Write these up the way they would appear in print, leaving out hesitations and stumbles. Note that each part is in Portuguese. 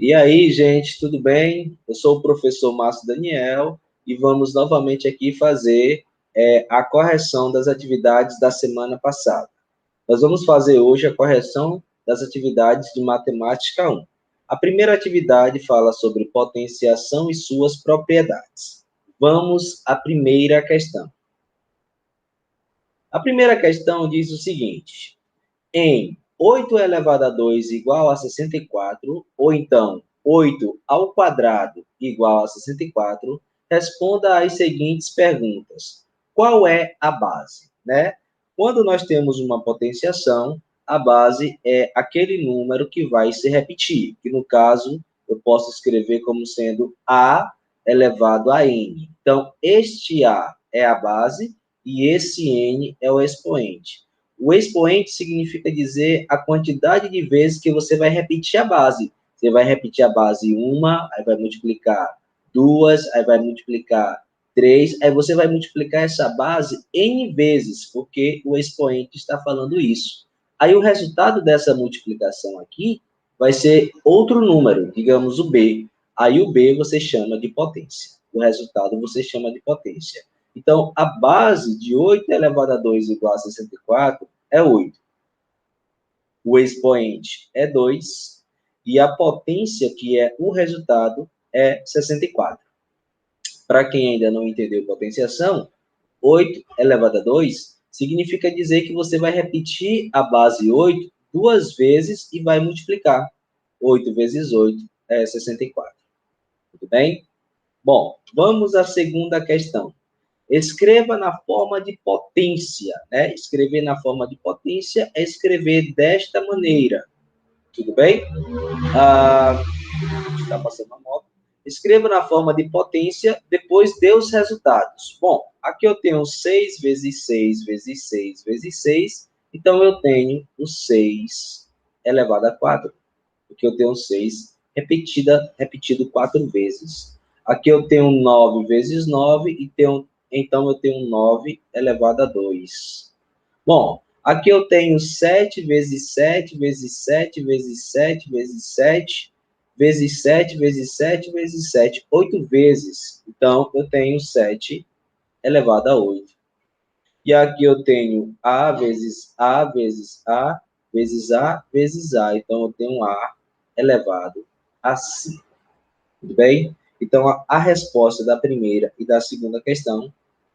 E aí, gente, tudo bem? Eu sou o professor Márcio Daniel e vamos novamente aqui fazer a correção das atividades da semana passada. Nós vamos fazer hoje a correção das atividades de Matemática 1. A primeira atividade fala sobre potenciação e suas propriedades. Vamos à primeira questão. A primeira questão diz o seguinte: em 8 elevado a 2 igual a 64, ou então 8 ao quadrado igual a 64, responda às seguintes perguntas. Qual é a base? Né? Quando nós temos uma potenciação, a base é aquele número que vai se repetir, que no caso eu posso escrever como sendo A elevado a N. Então, este A é a base e esse N é o expoente. O expoente significa dizer a quantidade de vezes que você vai repetir a base. Você vai repetir a base uma, aí vai multiplicar duas, aí vai multiplicar três, aí você vai multiplicar essa base N vezes, porque o expoente está falando isso. Aí o resultado dessa multiplicação aqui vai ser outro número, digamos o B. Aí o B você chama de potência. O resultado você chama de potência. Então, a base de 8 elevado a 2 igual a 64 é 8. O expoente é 2. E a potência, que é o resultado, é 64. Para quem ainda não entendeu potenciação, 8 elevado a 2 significa dizer que você vai repetir a base 8 duas vezes e vai multiplicar. 8 vezes 8 é 64. Tudo bem? Bom, vamos à segunda questão. Escreva na forma de potência, né? Escrever na forma de potência é escrever desta maneira. Tudo bem? Está passando a moto. Escreva na forma de potência, depois dê os resultados. Bom, aqui eu tenho 6 vezes 6 vezes 6 vezes 6, então eu tenho o 6 elevado a 4, porque eu tenho 6 repetido 4 vezes. Aqui eu tenho 9 vezes 9, então eu tenho 9 elevado a 2. Bom, aqui eu tenho 7 vezes 7 vezes 7 vezes 7 vezes 7 vezes 7 vezes 7 vezes 7, 8 vezes. Então, eu tenho 7 elevado a 8. E aqui eu tenho A vezes A vezes A vezes A vezes A. Então, eu tenho A elevado a 5. Tudo bem? Então, a resposta da primeira e da segunda questão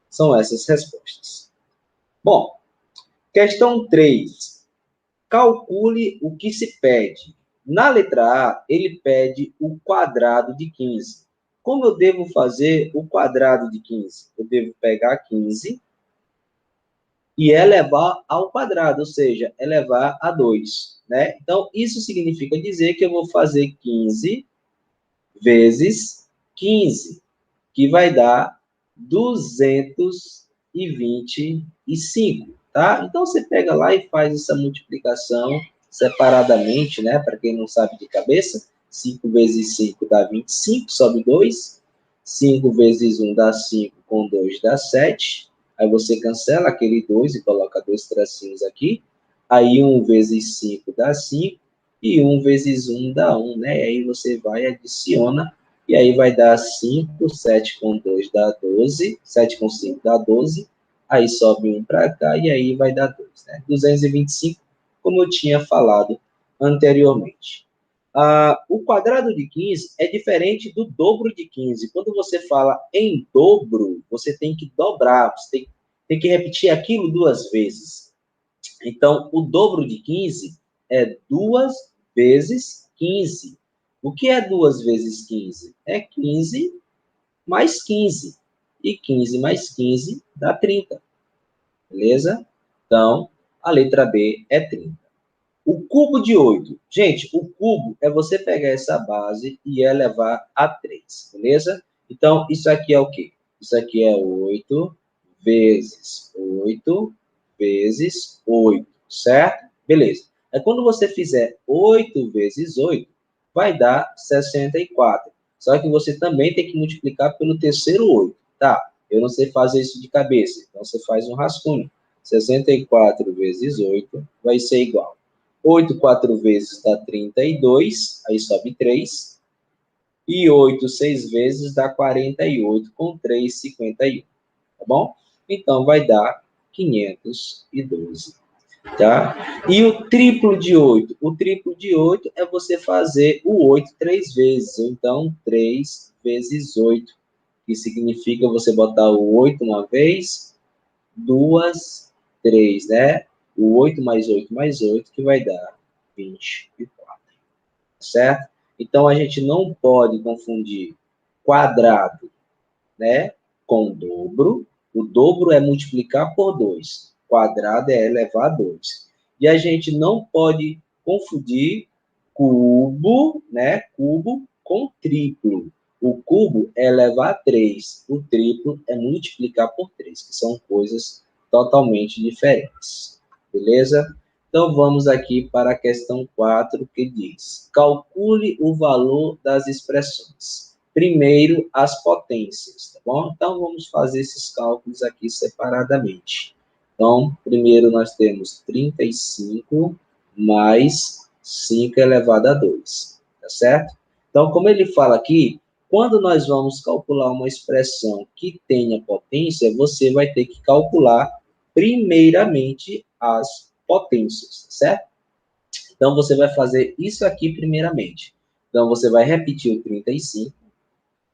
são essas respostas. Bom, questão 3. Calcule o que se pede. Na letra A, ele pede o quadrado de 15. Como eu devo fazer o quadrado de 15? Eu devo pegar 15 e elevar ao quadrado, ou seja, elevar a 2. Né? Então, isso significa dizer que eu vou fazer 15 vezes 15, que vai dar 225, tá? Então, você pega lá e faz essa multiplicação separadamente, né? Para quem não sabe de cabeça, 5 vezes 5 dá 25, sobe 2. 5 vezes 1 dá 5, com 2 dá 7. Aí você cancela aquele 2 e coloca 2 tracinhos aqui. Aí 1 vezes 5 dá 5. E 1 vezes 1 dá 1, né? E aí você vai e adiciona. E aí vai dar 5, 7 com 2 dá 12, 7 com 5 dá 12, aí sobe 1 para cá e aí vai dar 2, né? 225, como eu tinha falado anteriormente. O quadrado de 15 é diferente do dobro de 15. Quando você fala em dobro, você tem que dobrar, você tem que repetir aquilo duas vezes. Então, o dobro de 15 é 2 vezes 15. O que é 2 vezes 15? É 15 mais 15. E 15 mais 15 dá 30. Beleza? Então, a letra B é 30. O cubo de 8. Gente, o cubo é você pegar essa base e elevar a 3. Beleza? Então, isso aqui é o quê? Isso aqui é 8 vezes 8 vezes 8. Certo? Beleza. Aí, quando você fizer 8 vezes 8, vai dar 64. Só que você também tem que multiplicar pelo terceiro 8. Tá? Eu não sei fazer isso de cabeça. Então, você faz um rascunho. 64 vezes 8 vai ser igual. 8 4 vezes dá 32, aí sobe 3. E 8 6 vezes dá 48, com 3, 51. Tá bom? Então, vai dar 512. Tá? E o triplo de 8? O triplo de 8 é você fazer o 8 3 vezes. Ou então, 3 vezes 8. Que significa você botar o 8 uma vez, 2, 3, né? O 8 mais 8, que vai dar 24. Certo? Então, a gente não pode confundir quadrado, né, com dobro. O dobro é multiplicar por 2. Quadrado é elevar a 2. E a gente não pode confundir cubo, né, cubo com triplo. O cubo é elevar a 3. O triplo é multiplicar por 3, que são coisas totalmente diferentes. Beleza? Então, vamos aqui para a questão 4, que diz: calcule o valor das expressões. Primeiro, as potências, tá bom? Então, vamos fazer esses cálculos aqui separadamente. Então, primeiro nós temos 35 mais 5 elevado a 2, tá certo? Então, como ele fala aqui, quando nós vamos calcular uma expressão que tenha potência, você vai ter que calcular primeiramente as potências, certo? Então, você vai fazer isso aqui primeiramente. Então, você vai repetir o 35,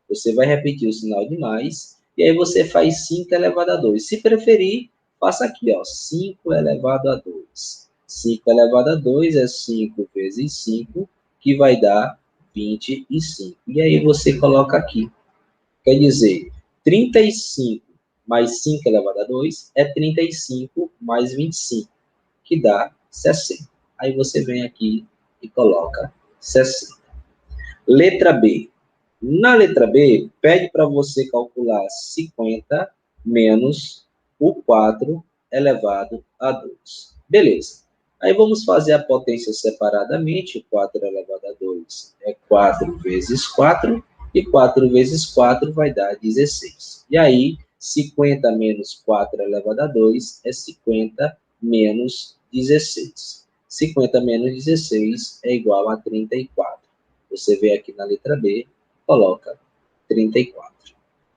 você vai repetir o sinal de mais, e aí você faz 5 elevado a 2. Se preferir, faça aqui, ó, 5 elevado a 2. 5 elevado a 2 é 5 vezes 5, que vai dar 25. E aí você coloca aqui. Quer dizer, 35 mais 5 elevado a 2 é 35 mais 25, que dá 60. Aí você vem aqui e coloca 60. Letra B. Na letra B, pede para você calcular 50 menos o 4 elevado a 2. Beleza. Aí vamos fazer a potência separadamente. 4 elevado a 2 é 4 vezes 4. E 4 vezes 4 vai dar 16. E aí, 50 menos 4 elevado a 2 é 50 menos 16. 50 menos 16 é igual a 34. Você vê aqui na letra B, coloca 34.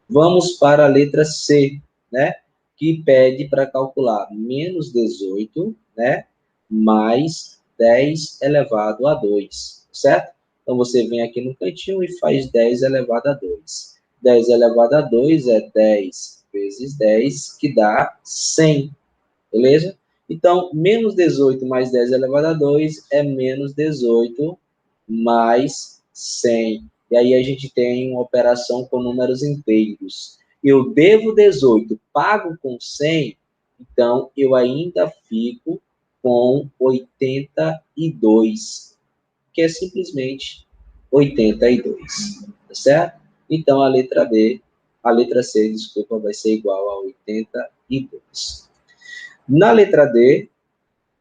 Vamos para a letra C, né? Que pede para calcular menos 18, né? Mais 10 elevado a 2, certo? Então, você vem aqui no cantinho e faz 10 elevado a 2. 10 elevado a 2 é 10 vezes 10, que dá 100, beleza? Então, menos 18 mais 10 elevado a 2 é menos 18 mais 100. E aí a gente tem uma operação com números inteiros. Eu devo 18, pago com 100, então eu ainda fico com 82, que é simplesmente 82, tá certo? Então a letra B, a letra C, desculpa, vai ser igual a 82. Na letra D,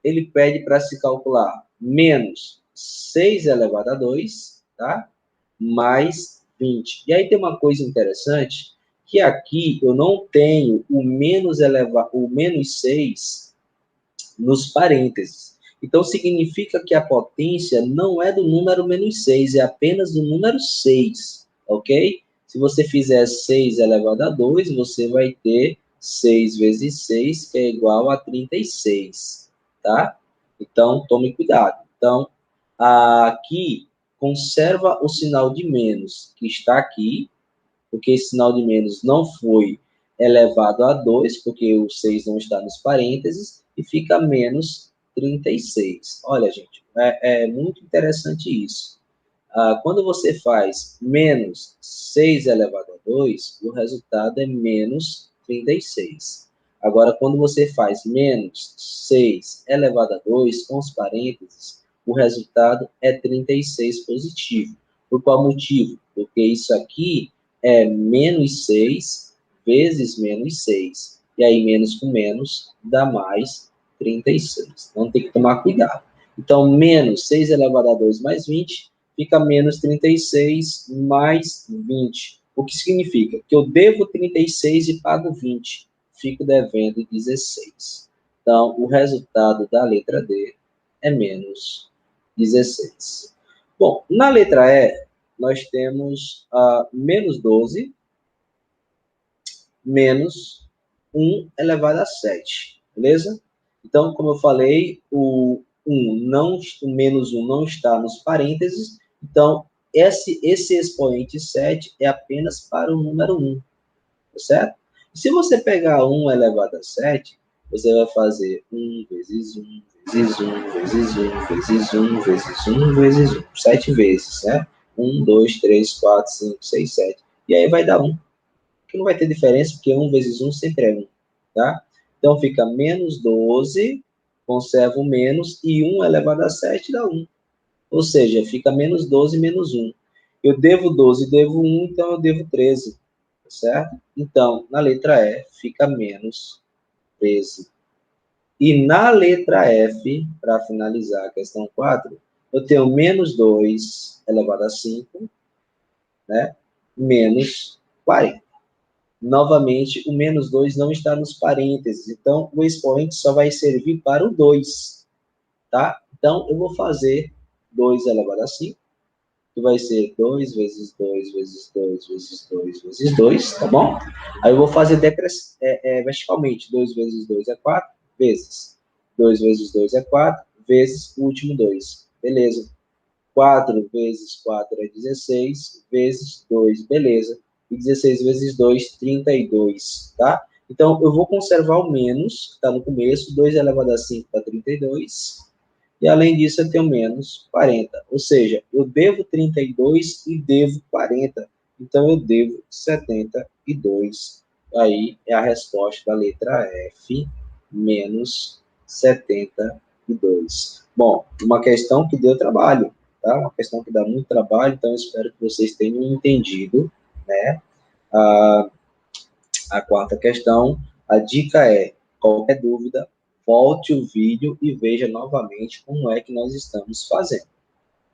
ele pede para se calcular menos 6 elevado a 2, tá? Mais 20. E aí tem uma coisa interessante, que aqui eu não tenho o menos 6 nos parênteses. Então, significa que a potência não é do número menos 6, é apenas do número 6, ok? Se você fizer 6 elevado a 2, você vai ter 6 vezes 6, que é igual a 36, tá? Então, tome cuidado. Então, aqui, conserva o sinal de menos, que está aqui, porque esse sinal de menos não foi elevado a 2, porque o 6 não está nos parênteses, e fica menos 36. Olha, gente, é muito interessante isso. Quando você faz menos 6 elevado a 2, o resultado é menos 36. Agora, quando você faz menos 6 elevado a 2 com os parênteses, o resultado é 36 positivo. Por qual motivo? Porque isso aqui é menos 6 vezes menos 6. E aí, menos com menos dá mais 36. Então, tem que tomar cuidado. Então, menos 6 elevado a 2 mais 20 fica menos 36 mais 20. O que significa que eu devo 36 e pago 20. Fico devendo 16. Então, o resultado da letra D é menos 16. Bom, na letra E, nós temos menos 12 menos 1 elevado a 7, beleza? Então, como eu falei, o menos 1 não está nos parênteses, então esse expoente 7 é apenas para o número 1, tá certo? Se você pegar 1 elevado a 7, você vai fazer 1 vezes 1, vezes 1, vezes 1, vezes 1, vezes 1, vezes 1, 7 vezes, né? 1, 2, 3, 4, 5, 6, 7. E aí vai dar 1. Que não vai ter diferença, porque 1 vezes 1 sempre é 1, tá? Então, fica menos 12, conserva o menos, e 1 elevado a 7 dá 1. Ou seja, fica menos 12 menos 1. Eu devo 12 e devo 1, então eu devo 13, certo? Então, na letra E, fica menos 13. E na letra F, para finalizar a questão 4, eu tenho menos 2 elevado a 5, né? Menos 40. Novamente, o menos 2 não está nos parênteses, então o expoente só vai servir para o 2, tá? Então, eu vou fazer 2 elevado a 5, que vai ser 2 vezes 2 vezes 2 vezes 2 vezes 2, tá bom? Aí eu vou fazer verticalmente, 2 vezes 2 é 4, vezes 2 vezes 2 é 4, vezes o último 2, beleza? 4 vezes 4 é 16, vezes 2, beleza. E 16 vezes 2, 32, tá? Então, eu vou conservar o menos, que está no começo, 2 elevado a 5 dá 32, e além disso eu tenho menos 40. Ou seja, eu devo 32 e devo 40, então eu devo 72. Aí é a resposta da letra F, menos 72. Bom, uma questão que deu trabalho, tá? Uma questão que dá muito trabalho, então eu espero que vocês tenham entendido, né? A quarta questão, a dica é, qualquer dúvida, volte o vídeo e veja novamente como é que nós estamos fazendo,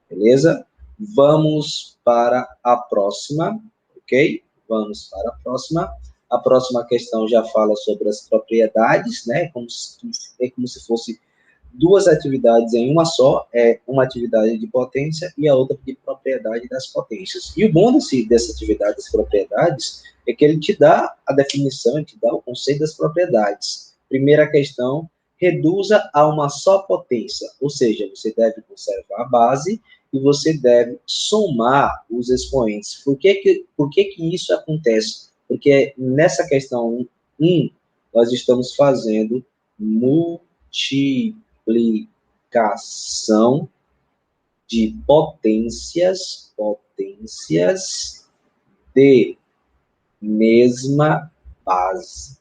beleza? Vamos para a próxima, ok? Vamos para a próxima. A próxima questão já fala sobre as propriedades, né? É como se fosse duas atividades em uma só, é uma atividade de potência e a outra de propriedade das potências. E o bom dessa atividade das propriedades é que ele te dá a definição, te dá o conceito das propriedades. Primeira questão, reduza a uma só potência, ou seja, você deve conservar a base e você deve somar os expoentes. Por que isso acontece? Porque nessa questão 1, nós estamos fazendo multiplicação de potências de mesma base.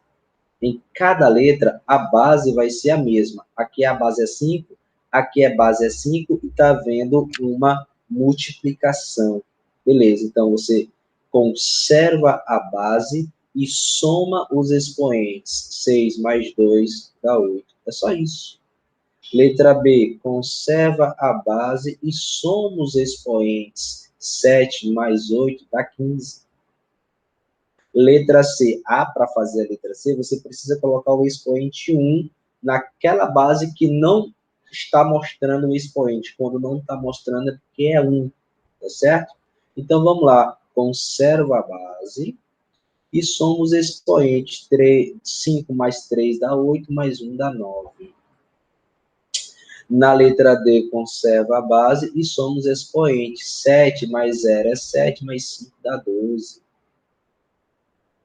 Em cada letra, a base vai ser a mesma. Aqui a base é 5, aqui a base é 5 e está havendo uma multiplicação. Beleza, então você conserva a base e soma os expoentes. 6 mais 2 dá 8. É só isso. Letra B, conserva a base e soma os expoentes. 7 mais 8 dá 15. Letra C, para fazer a letra C, você precisa colocar o expoente 1 naquela base que não está mostrando o expoente. Quando não está mostrando é porque é 1, tá certo? Então, vamos lá. Conserva a base e soma os expoentes. 5 mais 3 dá 8, mais 1 dá 9. Na letra D, conserva a base e soma os expoentes. 7 mais 0 é 7, mais 5 dá 12.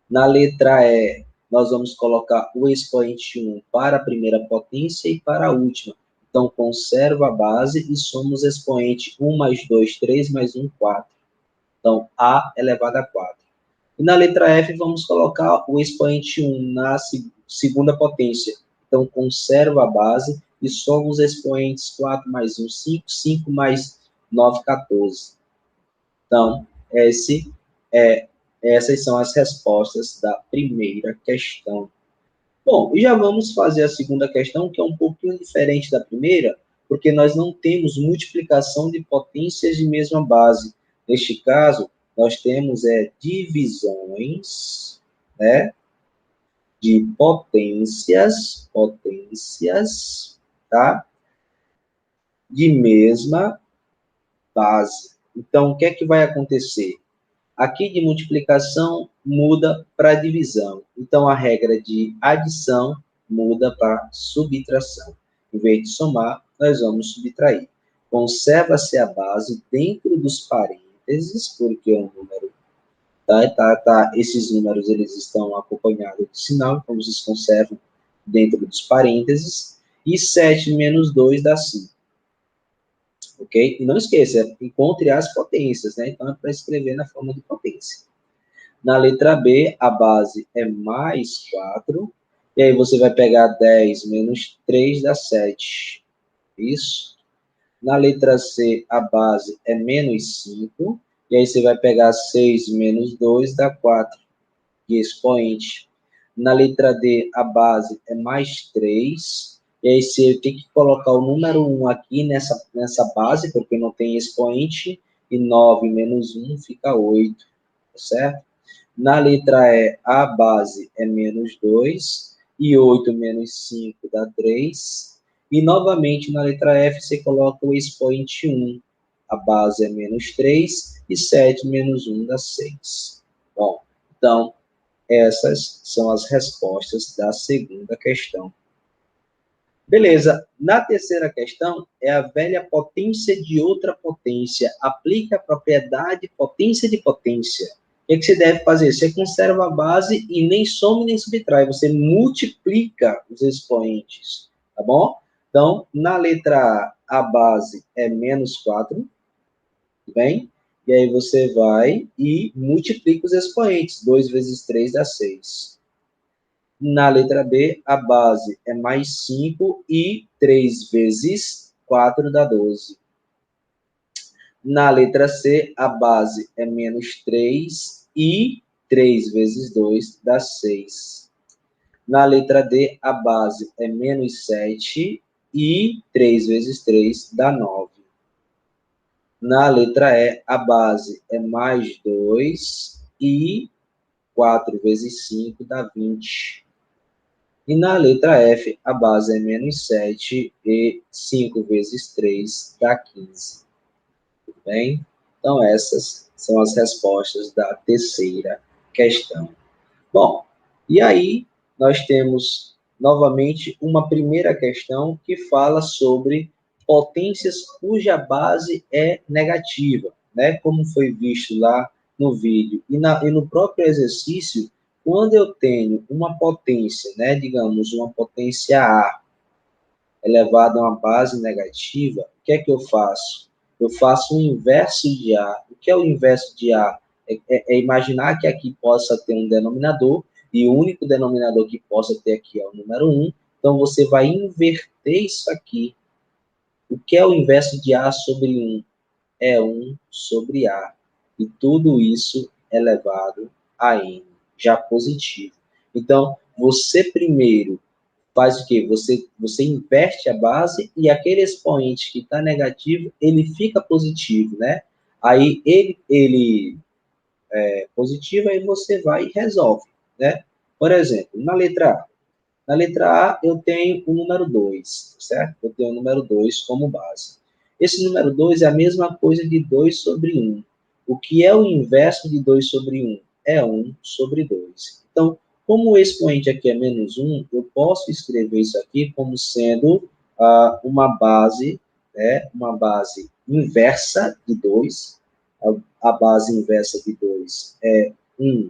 Na letra E, nós vamos colocar o expoente 1 para a primeira potência e para a última. Então, conserva a base e soma os expoentes 1 mais 2, 3, mais 1, 4. Então, A elevado a 4. E na letra F, vamos colocar o expoente 1 na segunda potência. Então, conserva a base e soma os expoentes 4 mais 1, 5, 5 mais 9, 14. Então, essas são as respostas da primeira questão. Bom, e já vamos fazer a segunda questão, que é um pouquinho diferente da primeira, porque nós não temos multiplicação de potências de mesma base. Neste caso, nós temos divisões, né, de potências, tá, de mesma base. Então, o que é que vai acontecer? Aqui de multiplicação muda para divisão. Então, a regra de adição muda para subtração. Em vez de somar, nós vamos subtrair. Conserva-se a base dentro dos parênteses, porque o número esses números eles estão acompanhados de sinal, então eles se conservam dentro dos parênteses. E 7 menos 2 dá 5. Ok? E não esqueça, encontre as potências, né? Então é para escrever na forma de potência. Na letra B, a base é mais 4. E aí você vai pegar 10 menos 3 dá 7. Isso. Na letra C, a base é menos 5. E aí você vai pegar 6 menos 2 dá 4. E expoente. Na letra D, a base é mais 3. E aí você tem que colocar o número 1 aqui nessa base, porque não tem expoente. E 9 menos 1 fica 8. Tá certo? Na letra E, a base é menos 2, e 8 menos 5 dá 3. E, novamente, na letra F, você coloca o expoente 1. A base é menos 3, e 7 menos 1 dá 6. Bom, então, essas são as respostas da segunda questão. Beleza, na terceira questão, é a velha potência de outra potência. Aplique a propriedade potência de potência. O que você deve fazer? Você conserva a base e nem some nem subtrai. Você multiplica os expoentes, tá bom? Então, na letra A, a base é menos 4, tudo bem? E aí você vai e multiplica os expoentes. 2 vezes 3 dá 6. Na letra B, a base é mais 5 e 3 vezes 4 dá 12. Na letra C, a base é menos 3 e 3 vezes 2 dá 6. Na letra D, a base é menos 7 e 3 vezes 3 dá 9. Na letra E, a base é mais 2 e 4 vezes 5 dá 20. E na letra F, a base é menos 7 e 5 vezes 3 dá 15. Tudo bem? Então, essas são as respostas da terceira questão. Bom, e aí nós temos novamente uma primeira questão que fala sobre potências cuja base é negativa, né? Como foi visto lá no vídeo. E no próprio exercício, quando eu tenho uma potência, né, digamos, uma potência A elevada a uma base negativa, o que é que eu faço? Eu faço o inverso de A. O que é o inverso de A? É imaginar que aqui possa ter um denominador, e o único denominador que possa ter aqui é o número 1. Então, você vai inverter isso aqui. O que é o inverso de A sobre 1? É 1 sobre A. E tudo isso elevado a N, já positivo. Então, você primeiro faz o quê? Você inverte a base e aquele expoente que está negativo, ele fica positivo, né? Aí ele é positivo, aí você vai e resolve, né? Por exemplo, na letra A. Na letra A, eu tenho o número 2, certo? Eu tenho o número 2 como base. Esse número 2 é a mesma coisa de 2 sobre 1. O que é o inverso de 2 sobre 1? É 1 sobre 2. Então, como o expoente aqui é menos 1, eu posso escrever isso aqui como sendo uma base, né? Uma base inversa de 2. A base inversa de 2 é 1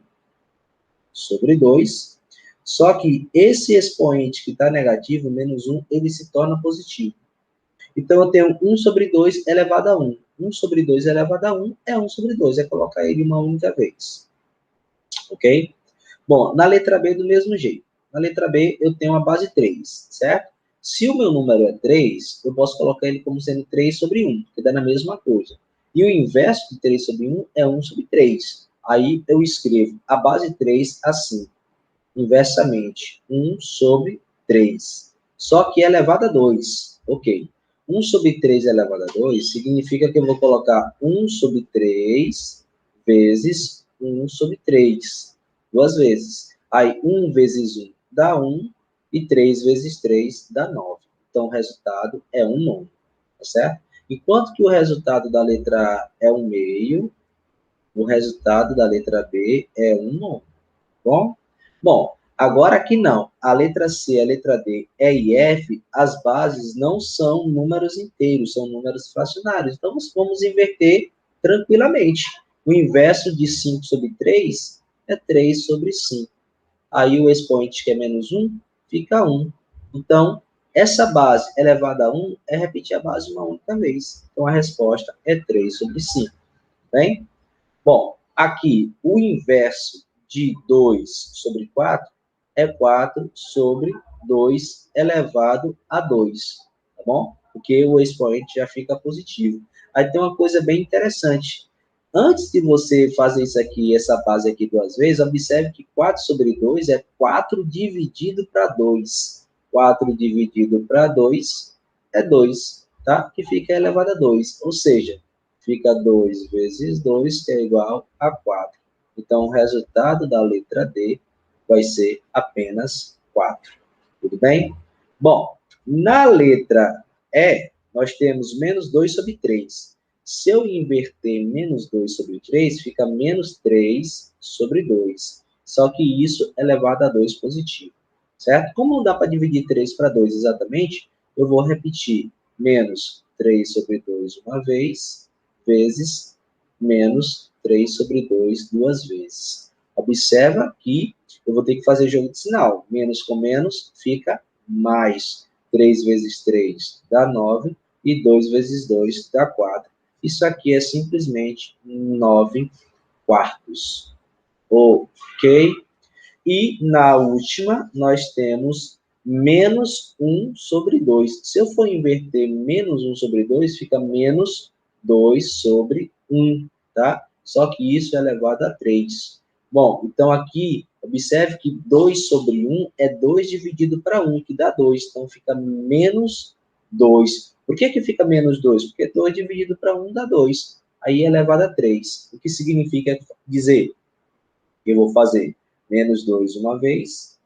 sobre 2. Só que esse expoente que está negativo, menos 1, ele se torna positivo. Então, eu tenho 1 sobre 2 elevado a 1. 1 sobre 2 elevado a 1 é 1 sobre 2. É colocar ele uma única vez. Ok? Bom, na letra B, do mesmo jeito. Na letra B, eu tenho a base 3, certo? Se o meu número é 3, eu posso colocar ele como sendo 3 sobre 1, que dá na mesma coisa. E o inverso de 3 sobre 1 é 1 sobre 3. Aí eu escrevo a base 3 assim. Inversamente, 1 sobre 3. Só que é elevado a 2. Ok. 1 sobre 3 elevado a 2 significa que eu vou colocar 1 sobre 3 vezes 1 sobre 3. Duas vezes. Aí, 1 vezes 1 dá 1 e 3 vezes 3 dá 9. Então, o resultado é 1 nono. Tá certo? Enquanto que o resultado da letra A é 1/2, o resultado da letra B é 1/9. Bom? Bom, agora aqui não. A letra C, a letra D, E e F, as bases não são números inteiros, são números fracionários. Então, vamos inverter tranquilamente. O inverso de 5 sobre 3 é 3 sobre 5. Aí o expoente, que é menos 1, fica 1. Então, essa base elevada a 1 é repetir a base uma única vez. Então, a resposta é 3 sobre 5. Bem? Bom, aqui, o inverso de 2 sobre 4 é 4 sobre 2 elevado a 2, tá bom? Porque o expoente já fica positivo. Aí tem uma coisa bem interessante. Antes de você fazer isso aqui, essa base aqui duas vezes, observe que 4 sobre 2 é 4 dividido para 2. 4 dividido para 2 é 2, tá? Que fica elevado a 2. Ou seja, fica 2 vezes 2, que é igual a 4. Então, o resultado da letra D vai ser apenas 4. Tudo bem? Bom, na letra E, nós temos menos 2 sobre 3. Se eu inverter menos 2 sobre 3, fica menos 3 sobre 2. Só que isso é elevado a 2 positivo, certo? Como não dá para dividir 3 para 2 exatamente, eu vou repetir menos 3 sobre 2 uma vez, vezes menos 3 sobre 2 duas vezes. Observa que eu vou ter que fazer jogo de sinal. Menos com menos fica mais. 3 vezes 3 dá 9 e 2 vezes 2 dá 4. Isso aqui é simplesmente 9 quartos. Ok? E na última, nós temos menos 1 sobre 2. Se eu for inverter menos 1 sobre 2, fica menos 2 sobre 1, tá? Só que isso é elevado a 3. Bom, então aqui, observe que 2 sobre 1 é 2 dividido para 1, que dá 2. Então fica menos 2. Por que fica menos 2? Porque 2 dividido para 1 dá 2. Aí é elevado a 3. O que significa dizer que eu vou fazer menos 2 uma vez,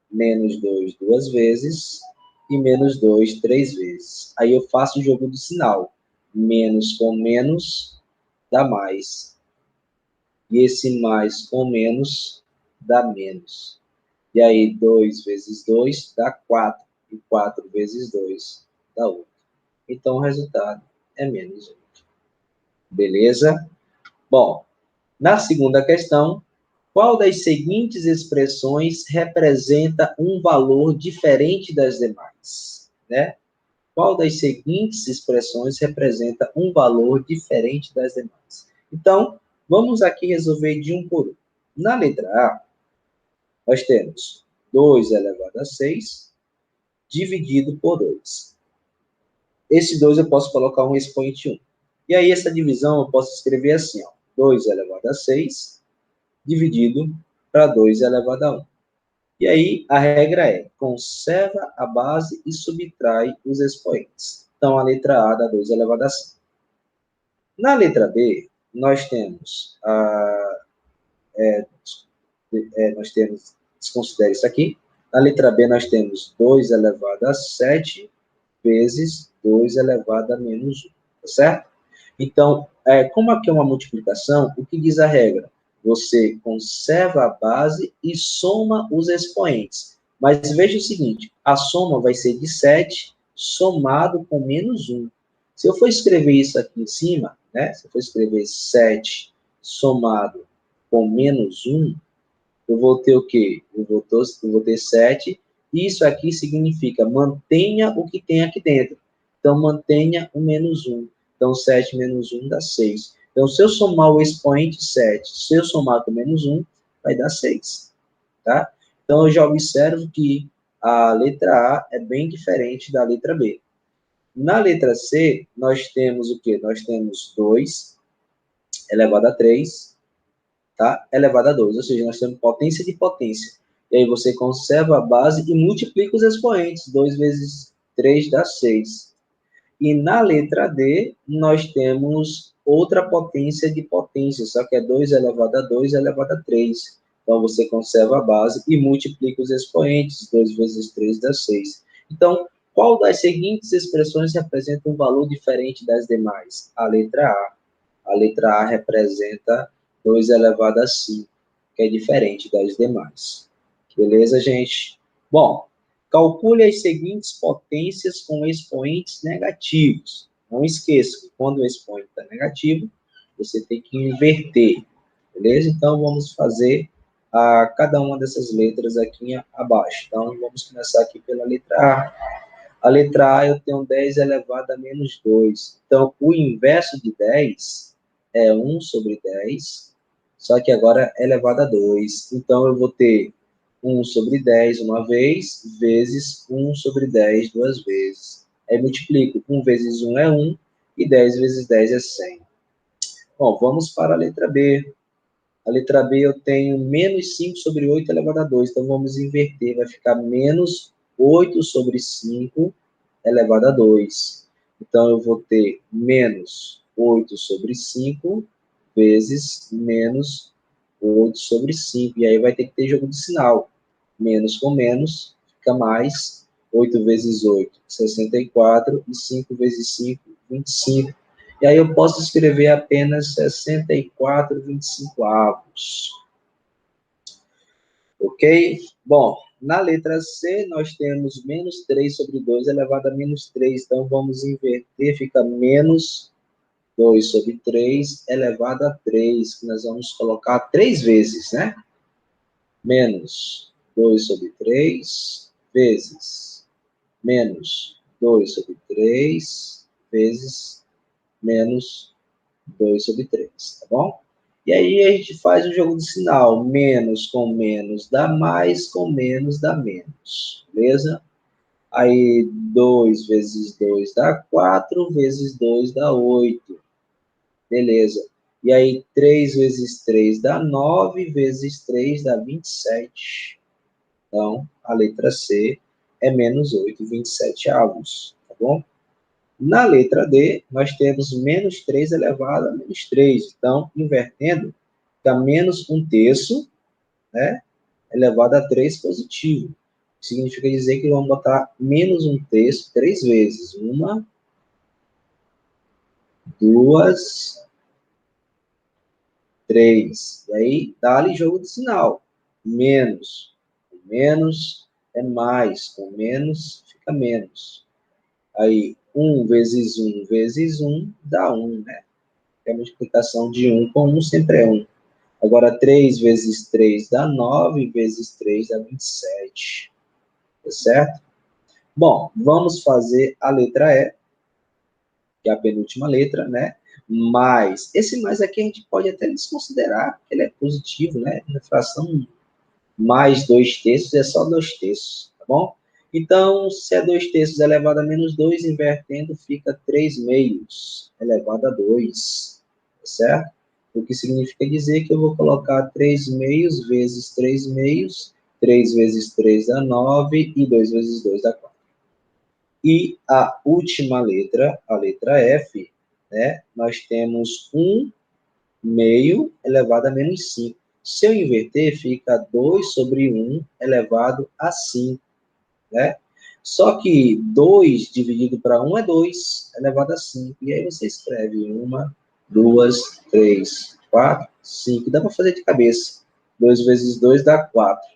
menos 2 duas vezes e menos 2 três vezes. Aí eu faço o jogo do sinal. Menos com menos dá mais. E esse mais com menos dá menos. E aí 2 vezes 2 dá 4. E 4 vezes 2 dá 8. Então o resultado é menos 8. Beleza? Bom, na segunda questão, qual das seguintes expressões representa um valor diferente das demais? Né? Qual das seguintes expressões representa um valor diferente das demais? Então, vamos aqui resolver de um por um. Na letra A, nós temos 2 elevado a 6 dividido por 2. Esse 2 eu posso colocar um expoente 1. E aí, essa divisão eu posso escrever assim, ó, 2 elevado a 6 dividido para 2 elevado a 1. E aí, a regra é, conserva a base e subtrai os expoentes. Então, a letra A dá 2 elevado a 5. Na letra B, nós temos, desconsidere isso aqui, na letra B nós temos 2 elevado a 7 vezes 2 elevado a menos 1, tá certo? Então, como aqui é uma multiplicação, o que diz a regra? Você conserva a base e soma os expoentes. Mas veja o seguinte, a soma vai ser de 7 somado com menos 1. Se eu for escrever isso aqui em cima, né? Se eu for escrever 7 somado com menos 1, eu vou ter o quê? Eu vou ter 7. Isso aqui significa mantenha o que tem aqui dentro. Então, mantenha o menos 1. Então, 7 menos 1 dá 6. Então, se eu somar o expoente 7, se eu somar com menos 1, vai dar 6. Tá? Então, eu já observo que a letra A é bem diferente da letra B. Na letra C, nós temos o quê? Nós temos 2 elevado a 3, tá? Elevado a 2, ou seja, nós temos potência de potência. E aí você conserva a base e multiplica os expoentes. 2 vezes 3 dá 6. E na letra D, nós temos outra potência de potência, só que é 2 elevado a 2 elevado a 3. Então, você conserva a base e multiplica os expoentes. 2 vezes 3 dá 6. Então, Qual das seguintes expressões representa um valor diferente das demais? A letra A. A letra A representa 2 elevado a 5, que é diferente das demais. Beleza, gente? Bom, calcule as seguintes potências com expoentes negativos. Não esqueça que quando o expoente está negativo, você tem que inverter. Beleza? Então, vamos fazer cada uma dessas letras aqui abaixo. Então, vamos começar aqui pela letra A. A letra A eu tenho 10 elevado a menos 2. Então, o inverso de 10 é 1 sobre 10, só que agora é elevado a 2. Então, eu vou ter 1 sobre 10 uma vez, vezes 1 sobre 10 duas vezes. Aí multiplico. 1 vezes 1 é 1, e 10 vezes 10 é 100. Bom, vamos para a letra B. A letra B eu tenho menos 5 sobre 8 elevado a 2. Então, vamos inverter. Vai ficar menos 8 sobre 5 elevado a 2. Então, eu vou ter menos 8 sobre 5 vezes menos 8 sobre 5. E aí vai ter que ter jogo de sinal. Menos com menos fica mais. 8 vezes 8, 64. E 5 vezes 5, 25. E aí eu posso escrever apenas 64,25 avos. Ok? Bom, na letra C, nós temos menos 3 sobre 2 elevado a menos 3. Então, vamos inverter, fica menos 2 sobre 3 elevado a 3, que nós vamos colocar 3 vezes, né? Menos 2 sobre 3 vezes menos 2 sobre 3 vezes menos 2 sobre 3, tá bom? E aí a gente faz o jogo de sinal. Menos com menos dá mais, com menos dá menos. Beleza? Aí 2 vezes 2 dá 4, vezes 2 dá 8. Beleza. E aí 3 vezes 3 dá 9, vezes 3 dá 27. Então, a letra C é menos 8, 27 avos. Tá bom? Na letra D, nós temos menos 3 elevado a menos 3. Então, invertendo, fica menos 1/3, né, elevado a 3 positivo. Significa dizer que vamos botar menos 1/3 3 vezes. 1, 2, 3. E aí, dá-lhe jogo de sinal. Menos. Com menos é mais. Com menos fica menos. Aí, 1 vezes 1 vezes 1 dá 1, né? Que a multiplicação de 1 com 1 sempre é 1. Agora, 3 vezes 3 dá 9, vezes 3 dá 27. Tá certo? Bom, vamos fazer a letra E, que é a penúltima letra, né? Mais. Esse mais aqui a gente pode até desconsiderar, porque ele é positivo, né? Na fração mais 2/3 é só 2/3, tá bom? Então, se é 2/3 elevado a menos 2, invertendo, fica 3/2 elevado a 2, tá certo? O que significa dizer que eu vou colocar 3/2 vezes 3/2, 3 vezes 3 dá 9, e 2 vezes 2 dá 4. E a última letra, a letra F, né? Nós temos 1/2 elevado a menos 5. Se eu inverter, fica 2 sobre 1 elevado a 5, né? Só que 2 dividido para 1 é 2 elevado a 5. E aí você escreve 1, 2, 3, 4, 5. Dá para fazer de cabeça. 2 vezes 2 dá 4.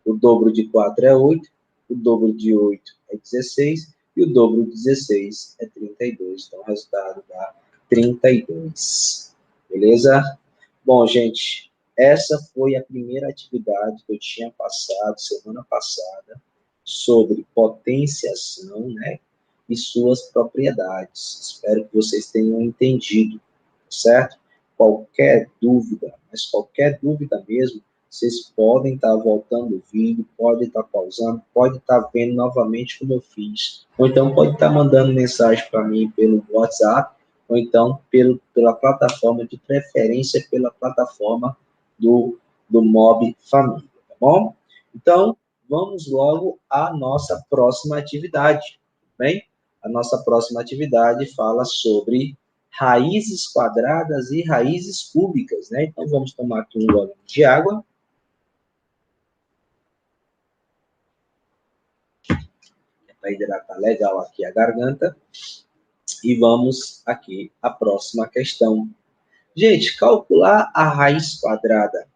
O dobro de 4 é 8. O dobro de 8 é 16. E o dobro de 16 é 32. Então, o resultado dá 32. Beleza? Bom, gente, essa foi a primeira atividade que eu tinha passado semana passada sobre potenciação, né, e suas propriedades. Espero que vocês tenham entendido, certo? Qualquer dúvida, mas qualquer dúvida mesmo, vocês podem estar voltando o vídeo, podem estar pausando, podem estar vendo novamente como eu fiz. Ou então pode estar mandando mensagem para mim pelo WhatsApp, ou então pela plataforma de preferência, pela plataforma do Mob Família, tá bom? Então, vamos logo à nossa próxima atividade, bem? A nossa próxima atividade fala sobre raízes quadradas e raízes cúbicas, né? Então, vamos tomar aqui um gole de água. Para hidratar legal aqui a garganta. E vamos aqui à próxima questão. Gente, calcular a raiz quadrada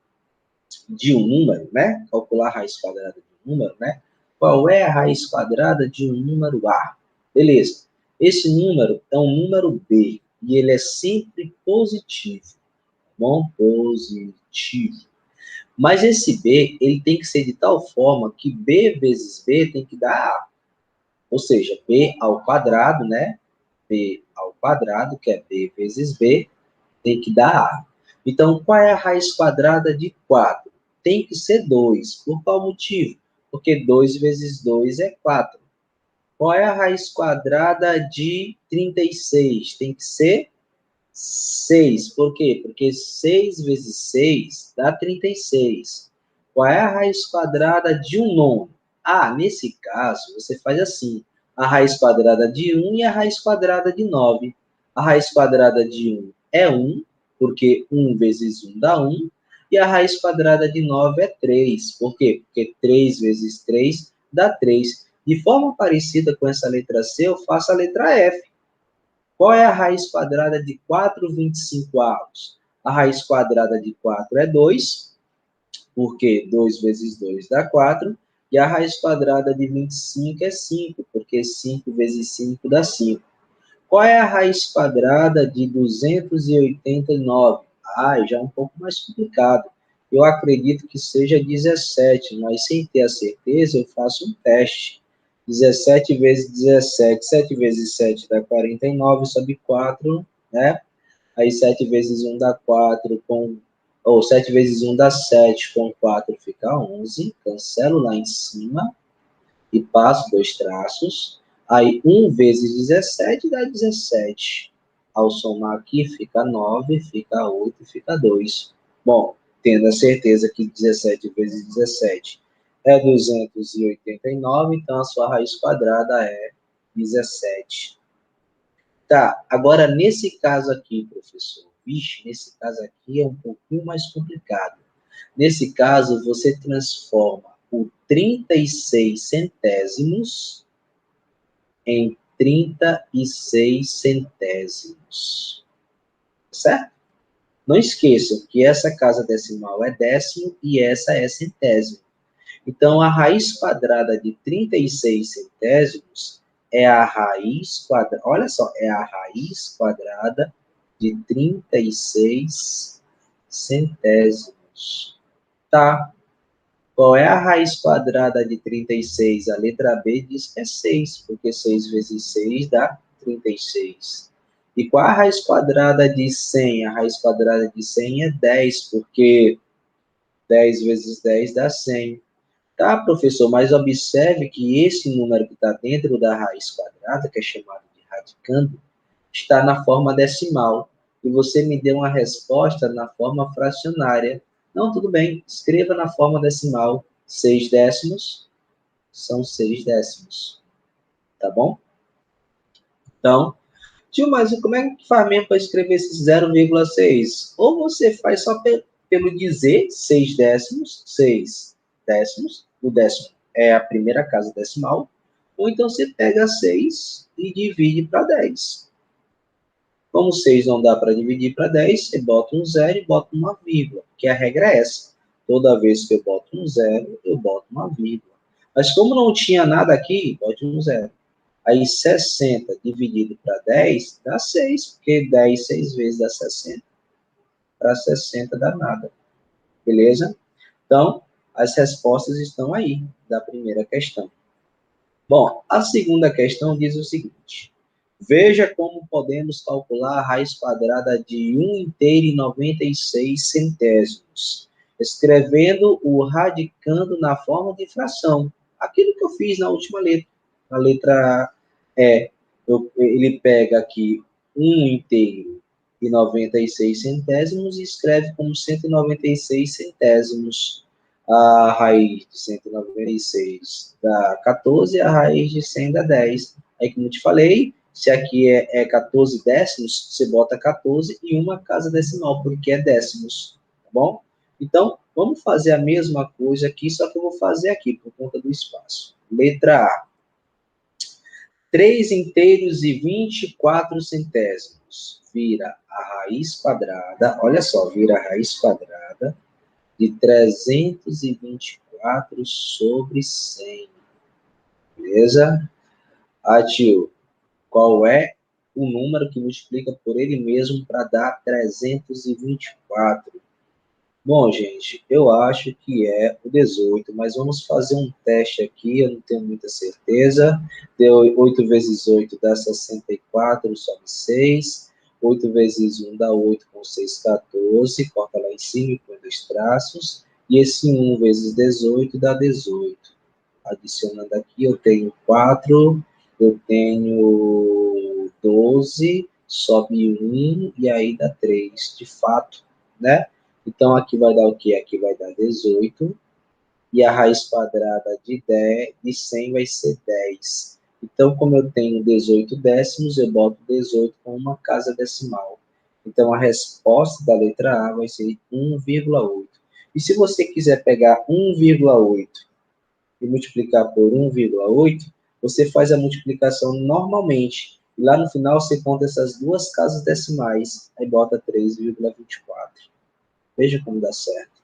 de um número, né? Calcular a raiz quadrada de um número, né? Qual é a raiz quadrada de um número A? Beleza. Esse número é um número B e ele é sempre positivo. Bom, positivo. Mas esse B, ele tem que ser de tal forma que B vezes B tem que dar A. Ou seja, B ao quadrado, né? B ao quadrado, que é B vezes B, tem que dar A. Então, qual é a raiz quadrada de 4? Tem que ser 2. Por qual motivo? Porque 2 vezes 2 é 4. Qual é a raiz quadrada de 36? Tem que ser 6. Por quê? Porque 6 vezes 6 dá 36. Qual é a raiz quadrada de um nono? Ah, nesse caso, você faz assim. A raiz quadrada de 1 e a raiz quadrada de 9. A raiz quadrada de 1 é 1, porque 1 vezes 1 dá 1. E a raiz quadrada de 9 é 3. Por quê? Porque 3 vezes 3 dá 3. De forma parecida com essa letra C, eu faço a letra F. Qual é a raiz quadrada de 4/25? A raiz quadrada de 4 é 2, porque 2 vezes 2 dá 4, e a raiz quadrada de 25 é 5, porque 5 vezes 5 dá 5. Qual é a raiz quadrada de 289? Ah, já é um pouco mais complicado. Eu acredito que seja 17, mas sem ter a certeza, eu faço um teste. 17 vezes 17, 7 vezes 7 dá 49, sobe 4, né? Aí 7 vezes 1 dá 4, ou 7 vezes 1 dá 7, com 4 fica 11, cancelo lá em cima, e passo 2 traços. Aí 1 vezes 17 dá 17. Ao somar aqui, fica 9, fica 8, fica 2. Bom, tendo a certeza que 17 vezes 17 é 289, então a sua raiz quadrada é 17. Tá, agora nesse caso aqui, professor, vixe, nesse caso aqui é um pouquinho mais complicado. Nesse caso, você transforma o 36 centésimos em 36 centésimos. Certo? Não esqueçam que essa casa decimal é décimo e essa é centésimo. Então, a raiz quadrada de 36 centésimos é a raiz quadrada, olha só, é a raiz quadrada de 36 centésimos. Tá? Qual é a raiz quadrada de 36? A letra B diz que é 6, porque 6 vezes 6 dá 36. E qual é a raiz quadrada de 100? A raiz quadrada de 100 é 10, porque 10 vezes 10 dá 100. Tá, professor, mas observe que esse número que está dentro da raiz quadrada, que é chamado de radicando, está na forma decimal. E você me deu uma resposta na forma fracionária. Não, tudo bem, escreva na forma decimal. 6 décimos são 6 décimos. Tá bom? Então, tio, mas como é que faz mesmo para escrever esse 0,6? Ou você faz só pelo dizer 6 décimos, 6 décimos, o décimo é a primeira casa decimal, ou então você pega 6 e divide para 10. Como 6 não dá para dividir para 10, você bota um zero e bota uma vírgula, que a regra é essa. Toda vez que eu boto um zero, eu boto uma vírgula. Mas como não tinha nada aqui, bote um zero. Aí 60 dividido para 10 dá 6, porque 10 6 vezes dá 60. Para 60 dá nada. Beleza? Então, as respostas estão aí, da primeira questão. Bom, a segunda questão diz o seguinte. Veja como podemos calcular a raiz quadrada de 1 inteiro e 96 centésimos, escrevendo o radicando na forma de fração. Aquilo que eu fiz na última letra. A letra E. Ele pega aqui 1 inteiro e 96 centésimos e escreve como 196 centésimos. A raiz de 196 dá 14, a raiz de 100 dá 10. Aí, como eu te falei, se aqui é 14 décimos, você bota 14 e uma casa decimal, porque é décimos, tá bom? Então, vamos fazer a mesma coisa aqui, só que eu vou fazer aqui, por conta do espaço. Letra A. 3 inteiros e 24 centésimos vira a raiz quadrada, olha só, vira a raiz quadrada de 324 sobre 100. Beleza? Tio, qual é o número que multiplica por ele mesmo para dar 324? Bom, gente, eu acho que é o 18, mas vamos fazer um teste aqui, eu não tenho muita certeza. Deu 8 vezes 8 dá 64 sobre 6. 8 vezes 1 dá 8, com 6, 14. Corta lá em cima e põe 2 traços. E esse 1 vezes 18 dá 18. Adicionando aqui, eu tenho 4, eu tenho 12, sobe 1, e aí dá 3, de fato, né? Então, aqui vai dar o quê? Aqui vai dar 18, e a raiz quadrada de 10, de 100 vai ser 10. Então, como eu tenho 18 décimos, eu boto 18 com uma casa decimal. Então, a resposta da letra A vai ser 1,8. E se você quiser pegar 1,8 e multiplicar por 1,8, você faz a multiplicação normalmente. E lá no final você conta essas duas casas decimais, aí bota 3,24. Veja como dá certo,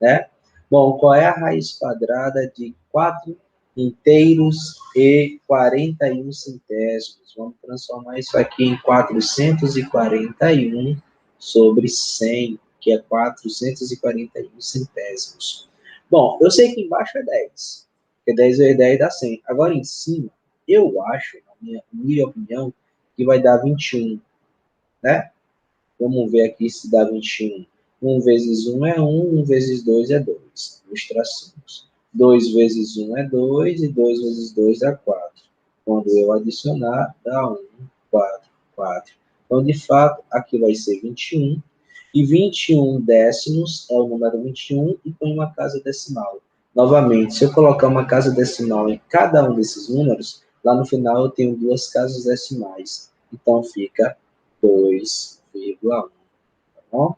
né? Bom, qual é a raiz quadrada de 4 inteiros e 41 centésimos? Vamos transformar isso aqui em 441 sobre 100, que é 441 centésimos. Bom, eu sei que embaixo é 10, porque 10 vezes 10 dá 100. Agora em cima, eu acho, na minha opinião, que vai dar 21, né? Vamos ver aqui se dá 21. 1 vezes 1 é 1, 1 vezes 2 é 2. Os tracinhos. 2 vezes 1 é 2, e 2 vezes 2 dá 4. Quando eu adicionar, dá 1, 4, 4. Então, de fato, aqui vai ser 21. E 21 décimos é o número 21 e põe uma casa decimal. Novamente, se eu colocar uma casa decimal em cada um desses números, lá no final eu tenho duas casas decimais. Então, fica 2,1. Tá bom?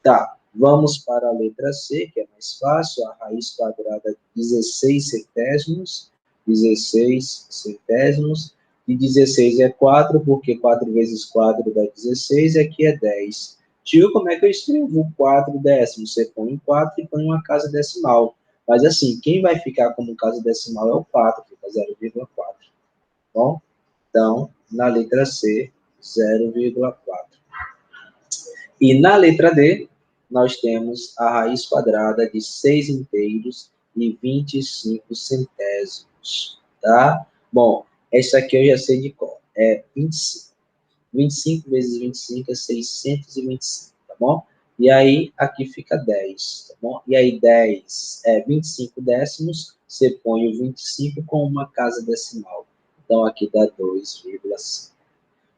Tá, vamos para a letra C, que é mais fácil. A raiz quadrada de 16 centésimos. 16 centésimos. E 16 é 4, porque 4 vezes 4 dá 16, e aqui é 10. Tio, como é que eu escrevo 4 décimos? Você põe em 4 e põe uma casa decimal. Mas assim, quem vai ficar como casa decimal é o 4, fica 0,4. Bom, então, na letra C, 0,4. E na letra D, nós temos a raiz quadrada de 6 inteiros e 25 centésimos, tá? Bom, essa aqui eu já sei de cor, é 25. 25 vezes 25 é 625, tá bom? E aí, aqui fica 10, tá bom? E aí, 10 é 25 décimos, você põe o 25 com uma casa decimal. Então, aqui dá 2,5.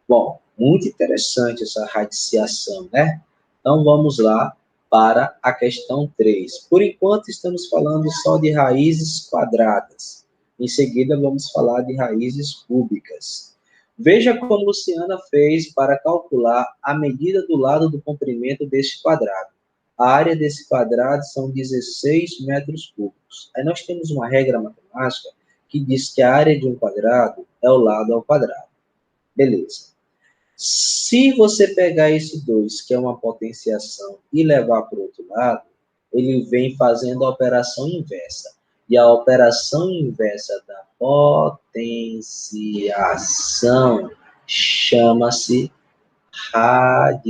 Bom, muito interessante essa radiciação, né? Então, vamos lá para a questão 3. Por enquanto, estamos falando só de raízes quadradas. Em seguida, vamos falar de raízes cúbicas. Veja como Luciana fez para calcular a medida do lado do comprimento deste quadrado. A área desse quadrado são 16 metros cúbicos. Aí nós temos uma regra matemática que diz que a área de um quadrado é o lado ao quadrado. Beleza. Se você pegar esse 2, que é uma potenciação, e levar para o outro lado, ele vem fazendo a operação inversa. E a operação inversa da potenciação chama-se radiciação.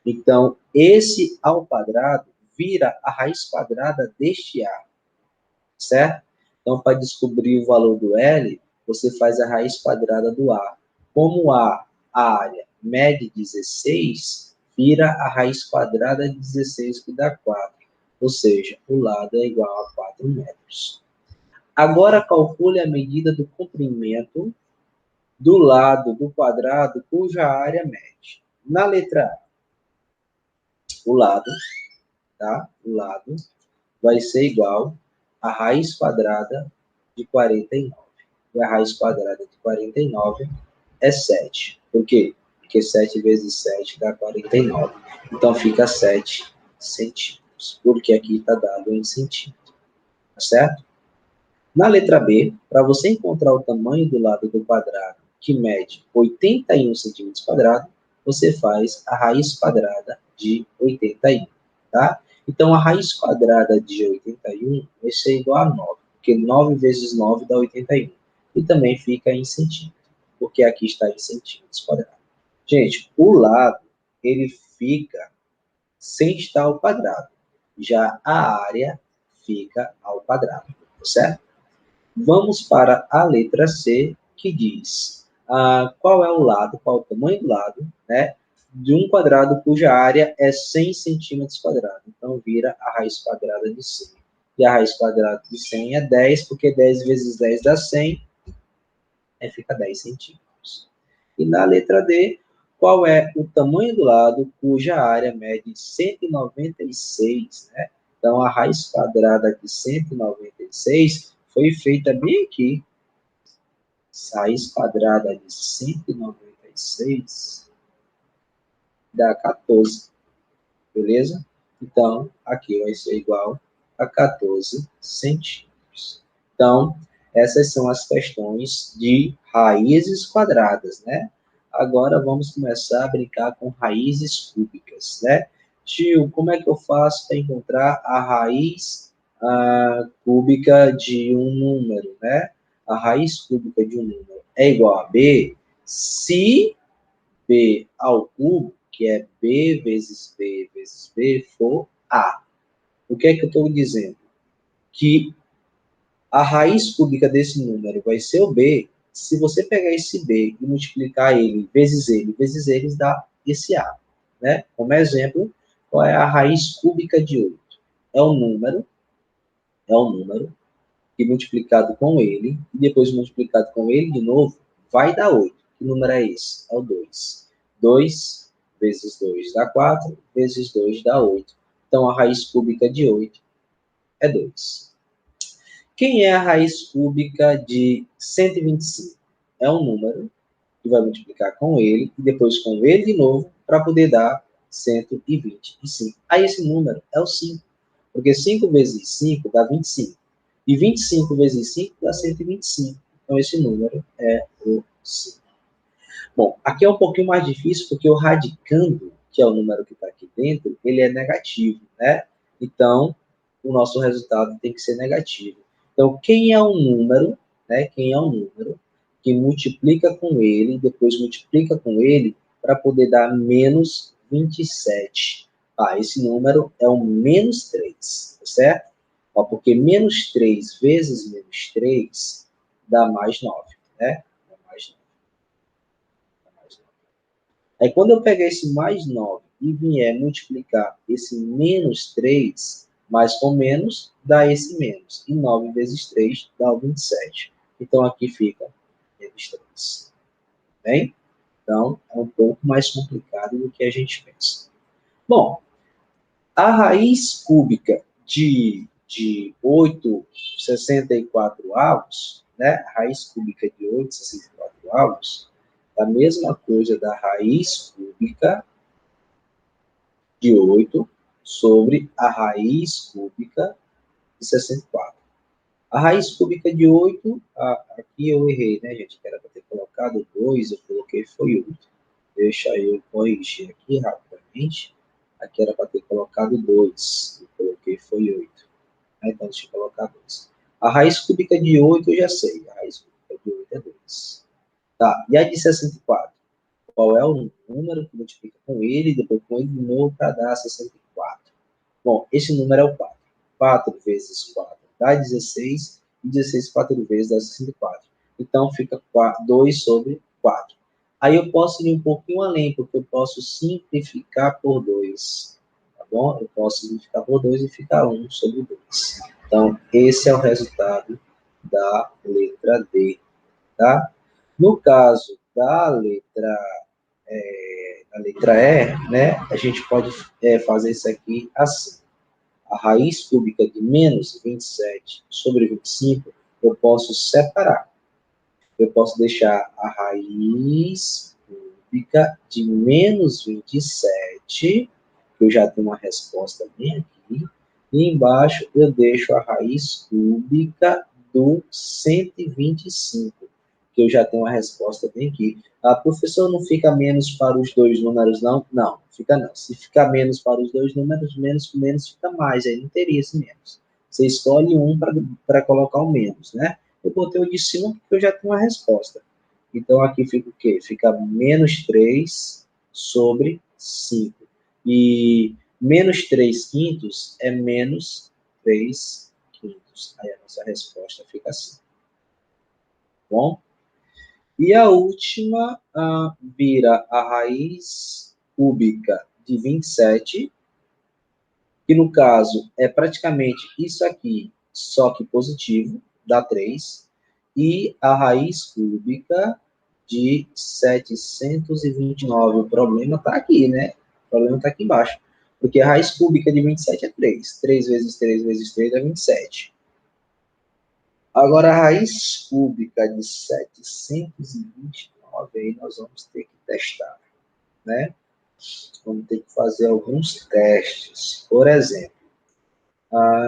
Então, esse ao quadrado vira a raiz quadrada deste A, certo? Então, para descobrir o valor do L, você faz a raiz quadrada do A. Como a área mede 16, vira a raiz quadrada de 16, que dá 4. Ou seja, o lado é igual a 4 metros. Agora, calcule a medida do comprimento do lado do quadrado cuja área mede. Na letra A, o lado, tá? O lado vai ser igual a raiz quadrada de 49. E a raiz quadrada de 49 é 7. Por quê? Porque 7 vezes 7 dá 49. Então, fica 7 centímetros. Porque aqui está dado em centímetro. Tá certo? Na letra B, para você encontrar o tamanho do lado do quadrado, que mede 81 centímetros quadrados, você faz a raiz quadrada de 81, tá? Então, a raiz quadrada de 81 vai ser igual a 9, porque 9 vezes 9 dá 81. E também fica em centímetros, porque aqui está em centímetros quadrados. Gente, o lado, ele fica sem estar ao quadrado. Já a área fica ao quadrado, certo? Vamos para a letra C, que diz qual é o lado, qual é o tamanho do lado, né, de um quadrado cuja área é 100 centímetros quadrados. Então, vira a raiz quadrada de 100. E a raiz quadrada de 100 é 10, porque 10 vezes 10 dá 100, aí fica 10 centímetros. E na letra D, qual é o tamanho do lado cuja área mede 196, né? Então, a raiz quadrada de 196 foi feita bem aqui. Raiz quadrada de 196 dá 14, beleza? Então, aqui vai ser igual a 14 centímetros. Então, essas são as questões de raízes quadradas, né? Agora vamos começar a brincar com raízes cúbicas, né? Tio, como é que eu faço para encontrar a raiz cúbica de um número, né? A raiz cúbica de um número é igual a B se B ao cubo, que é B vezes B vezes B, for A. O que é que eu estou dizendo? Que a raiz cúbica desse número vai ser o B. Se você pegar esse B e multiplicar ele, vezes ele, dá esse A. Né? Como exemplo, qual é a raiz cúbica de 8? É um número, que multiplicado com ele, e depois multiplicado com ele de novo, vai dar 8. Que número é esse? É o 2. 2 vezes 2 dá 4, vezes 2 dá 8. Então, a raiz cúbica de 8 é 2. Quem é a raiz cúbica de 125? É um número que vai multiplicar com ele e depois com ele de novo para poder dar 125. Aí esse número é o 5, porque 5 vezes 5 dá 25. E 25 vezes 5 dá 125. Então esse número é o 5. Bom, aqui é um pouquinho mais difícil porque o radicando, que é o número que está aqui dentro, ele é negativo, né? Então, o nosso resultado tem que ser negativo. Então, quem é um número, né? Quem é um número que multiplica com ele, depois multiplica com ele para poder dar menos 27. Esse número é o menos 3, certo? Porque menos 3 vezes menos 3 dá mais 9, né? Dá mais 9. Aí, quando eu pegar esse mais 9 e vier multiplicar esse menos 3, mais com menos, dá esse menos. E 9 vezes 3 dá o 27. Então, aqui fica menos 3. Bem? Então, é um pouco mais complicado do que a gente pensa. Bom, a raiz cúbica de 8,64 avos, né? A raiz cúbica de 8,64 avos, é a mesma coisa da raiz cúbica de 8 sobre a raiz cúbica de 64. A raiz cúbica de 8, aqui eu errei, né, gente? Que era para ter colocado 2, eu coloquei foi 8. Deixa eu corrigir aqui rapidamente. Aqui era para ter colocado 2, eu coloquei foi 8. Então, deixa eu colocar 2. A raiz cúbica de 8 eu já sei. A raiz cúbica de 8 é 2. Tá, e a de 64? Qual é o número que multiplica com ele, depois com ele de novo para dar 64? Bom, esse número é o 4. 4 vezes 4 dá 16, e 16 4 vezes dá 64. Então, fica 2 sobre 4. Aí eu posso ir um pouquinho além, porque eu posso simplificar por 2. Tá bom? Eu posso simplificar por 2 e ficar 1 sobre 2. Então, esse é o resultado da letra D. Tá? No caso da letra E, né, a gente pode fazer isso aqui assim. A raiz cúbica de menos 27 sobre 25, eu posso separar. Eu posso deixar a raiz cúbica de menos 27, que eu já tenho uma resposta bem aqui, e embaixo eu deixo a raiz cúbica do 125, que eu já tenho a resposta bem aqui. Ah, professor, não fica menos para os dois números, não? Não, fica não. Se ficar menos para os dois números, menos com menos fica mais, aí não teria esse menos. Você escolhe um para colocar o menos, né? Eu botei o de cima porque eu já tenho a resposta. Então, aqui fica o quê? Fica menos 3 sobre 5. E menos 3 quintos é menos 3 quintos. Aí a nossa resposta fica assim. Bom? E a última vira a raiz cúbica de 27, que no caso é praticamente isso aqui, só que positivo, dá 3, e a raiz cúbica de 729. O problema está aqui, né? O problema está aqui embaixo. Porque a raiz cúbica de 27 é 3. 3 vezes 3 vezes 3 é 27. Agora, a raiz cúbica de 729, aí nós vamos ter que testar, né? Vamos ter que fazer alguns testes. Por exemplo,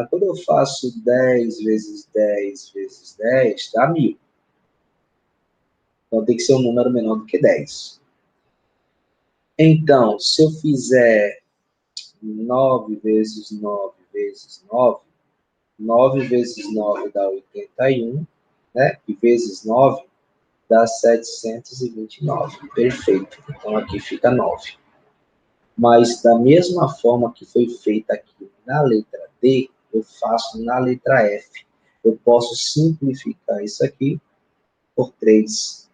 quando eu faço 10 vezes 10 vezes 10, dá 1000. Então, tem que ser um número menor do que 10. Então, se eu fizer 9 vezes 9 vezes 9, 9 vezes 9 dá 81, né? E vezes 9 dá 729. Perfeito. Então, aqui fica 9. Mas, da mesma forma que foi feita aqui na letra D, eu faço na letra F. Eu posso simplificar isso aqui por 3.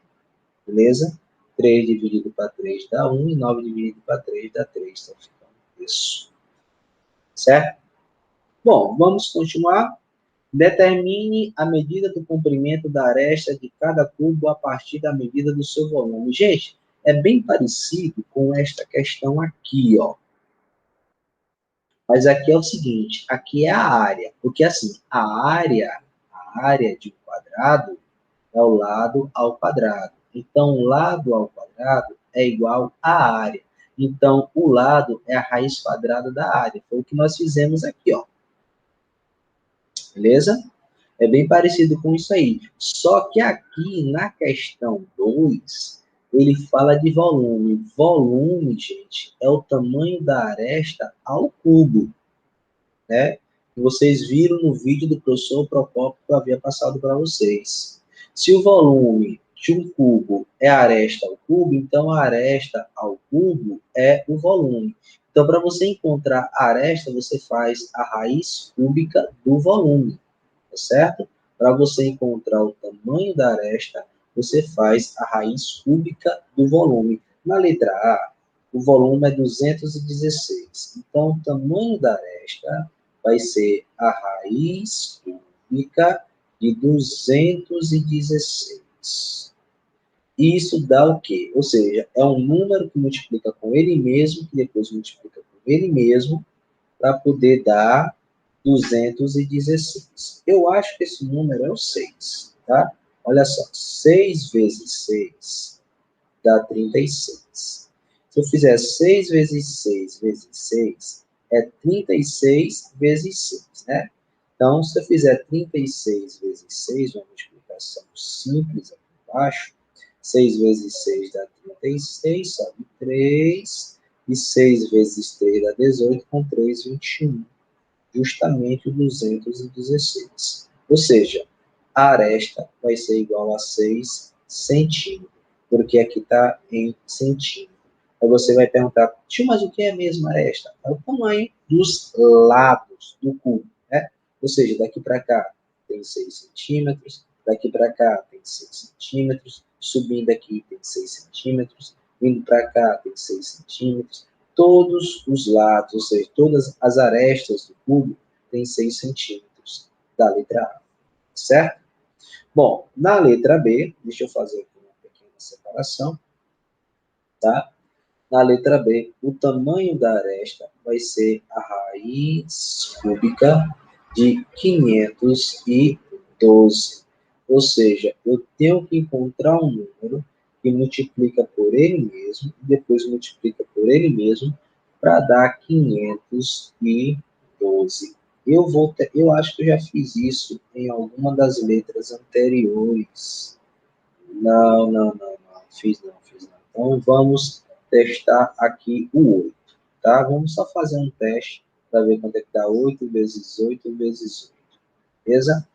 Beleza? 3 dividido para 3 dá 1, e 9 dividido para 3 dá 3. Então, fica isso. Certo? Bom, vamos continuar. Determine a medida do comprimento da aresta de cada cubo a partir da medida do seu volume. Gente, é bem parecido com esta questão aqui, ó. Mas aqui é o seguinte, aqui é a área, porque assim, a área de um quadrado é o lado ao quadrado. Então, o lado ao quadrado é igual à área. Então, o lado é a raiz quadrada da área. Foi o que nós fizemos aqui, ó. Beleza? É bem parecido com isso aí. Só que aqui, na questão 2, ele fala de volume. Volume, gente, é o tamanho da aresta ao cubo, né? Vocês viram no vídeo do professor Procópio que eu havia passado para vocês. Se o volume de um cubo é a aresta ao cubo, então a aresta ao cubo é o volume. Então, para você encontrar a aresta, você faz a raiz cúbica do volume, tá certo? Para você encontrar o tamanho da aresta, você faz a raiz cúbica do volume. Na letra A, o volume é 216. Então, o tamanho da aresta vai ser a raiz cúbica de 216. Isso dá o quê? Ou seja, é um número que multiplica com ele mesmo, que depois multiplica com ele mesmo, para poder dar 216. Eu acho que esse número é o 6, tá? Olha só, 6 vezes 6 dá 36. Se eu fizer 6 vezes 6 vezes 6, é 36 vezes 6, né? Então, se eu fizer 36 vezes 6, uma multiplicação simples aqui embaixo, 6 vezes 6 dá 36, sobe 3, e 6 vezes 3 dá 18, com 3, 21. Justamente o 216. Ou seja, a aresta vai ser igual a 6 centímetros, porque aqui está em centímetro. Aí você vai perguntar, tio, mas o que é mesmo aresta? É o tamanho dos lados do cubo, né? Ou seja, daqui para cá tem 6 centímetros, daqui para cá tem 6 centímetros, subindo aqui tem 6 centímetros, vindo para cá tem 6 centímetros, todos os lados, ou seja, todas as arestas do cubo têm 6 centímetros da letra A, certo? Bom, na letra B, deixa eu fazer aqui uma pequena separação, tá? Na letra B, o tamanho da aresta vai ser a raiz cúbica de 512. Ou seja, eu tenho que encontrar um número que multiplica por ele mesmo, e depois multiplica por ele mesmo, para dar 512. eu acho que eu já fiz isso em alguma das letras anteriores. Não, fiz não. Então, vamos testar aqui o 8, tá? Vamos só fazer um teste para ver quanto é que dá 8 vezes 8 vezes 8, beleza?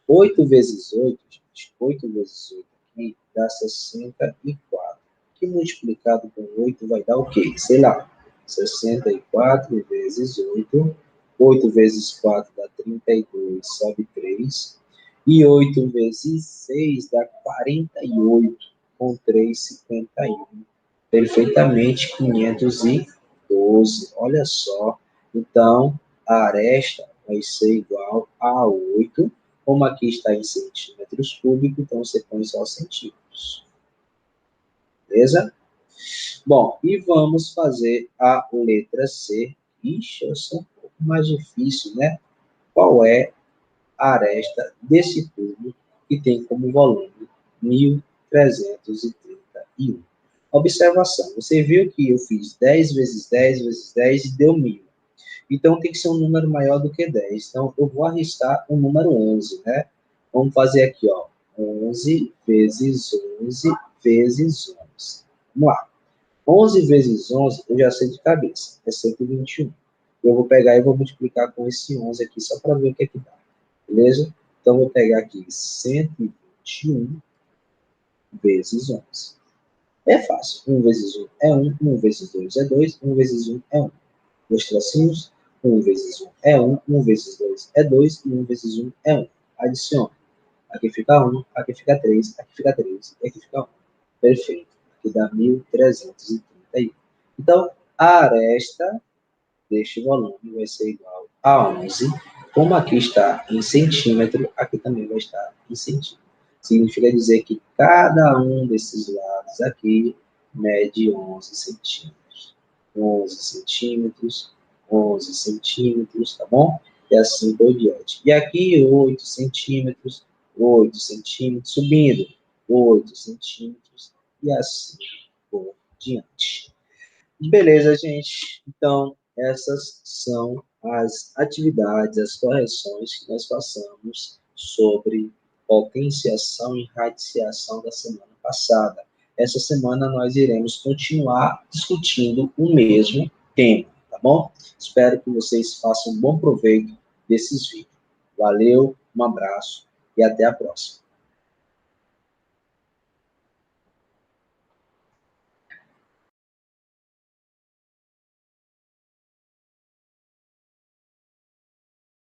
8 vezes 8, gente, 8 vezes 8 aqui dá 64. Que multiplicado com 8 vai dar o quê? Sei lá, 64 vezes 8. 8 vezes 4 dá 32, sobe 3. E 8 vezes 6 dá 48, com 3, 51. Perfeitamente 512. Olha só. Então, a aresta vai ser igual a 8. Como aqui está em centímetros cúbicos, então você põe só centímetros. Beleza? Bom, e vamos fazer a letra C. Ixi, eu sou um pouco mais difícil, né? Qual é a aresta desse tubo que tem como volume 1.331? Observação, você viu que eu fiz 10 vezes 10 vezes 10 e deu 1.000. Então, tem que ser um número maior do que 10. Então, eu vou arriscar o número 11, né? Vamos fazer aqui, ó. 11 vezes 11 vezes 11. Vamos lá. 11 vezes 11, eu já sei de cabeça. É 121. Eu vou pegar e vou multiplicar com esse 11 aqui, só para ver o que é que dá. Beleza? Então, eu vou pegar aqui 121 vezes 11. É fácil. 1 vezes 1 é 1, 1 vezes 2 é 2, 1 vezes 1 é 1. Dois tracinhos, 1 vezes 1 é 1, 1 vezes 2 é 2, e 1 vezes 1 é 1. Adiciona. Aqui fica 1, aqui fica 3, aqui fica 3, e aqui fica 1. Perfeito. Aqui dá 1.331. Então, a aresta deste volume vai ser igual a 11. Como aqui está em centímetro, aqui também vai estar em centímetro. Significa dizer que cada um desses lados aqui mede 11 centímetros. 11 centímetros, 11 centímetros, tá bom? E assim por diante. E aqui 8 centímetros, 8 centímetros, subindo 8 centímetros, e assim por diante. Beleza, gente. Então, essas são as atividades, as correções que nós passamos sobre potenciação e radiciação da semana passada. Essa semana nós iremos continuar discutindo o mesmo tema, tá bom? Espero que vocês façam um bom proveito desses vídeos. Valeu, um abraço e até a próxima.